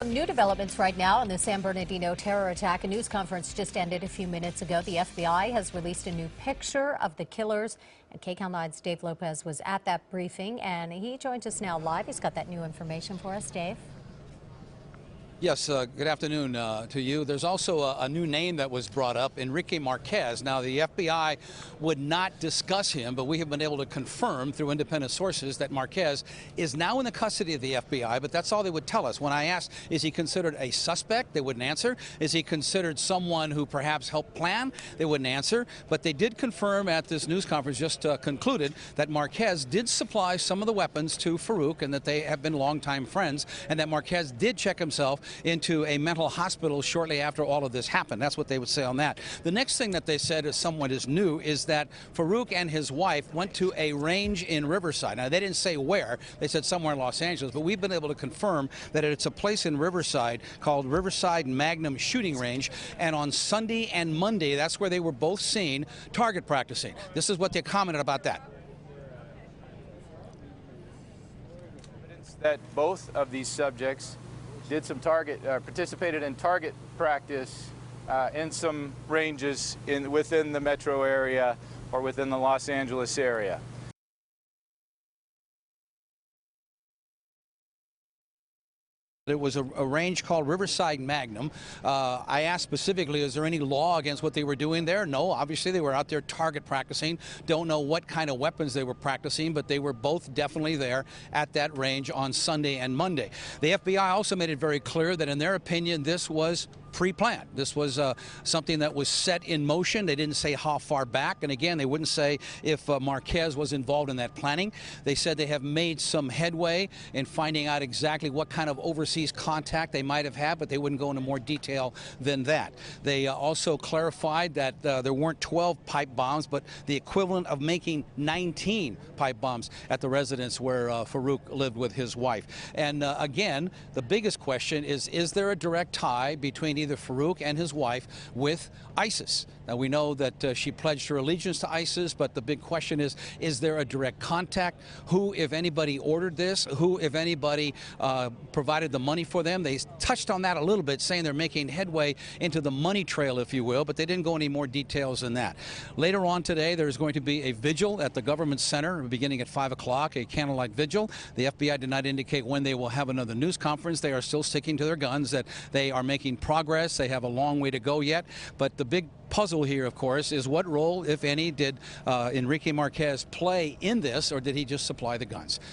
New developments right now on the San Bernardino terror attack. A news conference just ended a few minutes ago. The FBI has released a new picture of the killers. And KCAL 9's Dave Lopez was at that briefing, and he joins us now live. He's got that new information for us. Dave? Yes, good afternoon to you. There's also a new name that was brought up, Enrique Marquez. Now, the FBI would not discuss him, but we have been able to confirm through independent sources that Marquez is now in the custody of the FBI, but that's all they would tell us. When I asked, is he considered a suspect? They wouldn't answer. Is he considered someone who perhaps helped plan? They wouldn't answer. But they did confirm at this news conference just concluded that Marquez did supply some of the weapons to Farook and that they have been longtime friends, and that Marquez did check himself into a mental hospital shortly after all of this happened. That's what they would say on that. The next thing that they said is somewhat is new is that Farook and his wife went to a range in Riverside. Now, they didn't say where. They said somewhere in Los Angeles, but we've been able to confirm that it's a place in Riverside called Riverside Magnum Shooting Range, and on Sunday and Monday, that's where they were both seen target practicing. This is what they commented about that. That both of these subjects did some participated in target practice in some ranges within the metro area or within the Los Angeles area. It was a range called Riverside Magnum. I asked specifically, is there any law against what they were doing there? No, obviously they were out there target practicing. Don't know what kind of weapons they were practicing, but they were both definitely there at that range on Sunday and Monday. The FBI also made it very clear that in their opinion, this was pre-planned. This was something that was set in motion. They didn't say how far back, and again, they wouldn't say if Marquez was involved in that planning. They said they have made some headway in finding out exactly what kind of overseas contact they might have had, but they wouldn't go into more detail than that. They also clarified that there weren't 12 pipe bombs, but the equivalent of making 19 pipe bombs at the residence where Farook lived with his wife. And again, the biggest question is there a direct tie between either Farook and his wife with ISIS? Now, we know that she pledged her allegiance to ISIS, but the big question is there a direct contact? Who, if anybody, ordered this? Who, if anybody, provided the money for them? They touched on that a little bit, saying they're making headway into the money trail, if you will, but they didn't go any more details than that. Later on today, there's going to be a vigil at the Government Center beginning at 5 o'clock, a candlelight vigil. The FBI did not indicate when they will have another news conference. They are still sticking to their guns that they are making progress. They have a long way to go yet, but the big puzzle here, of course, is what role, if any, did Enrique Marquez play in this, or did he just supply the guns?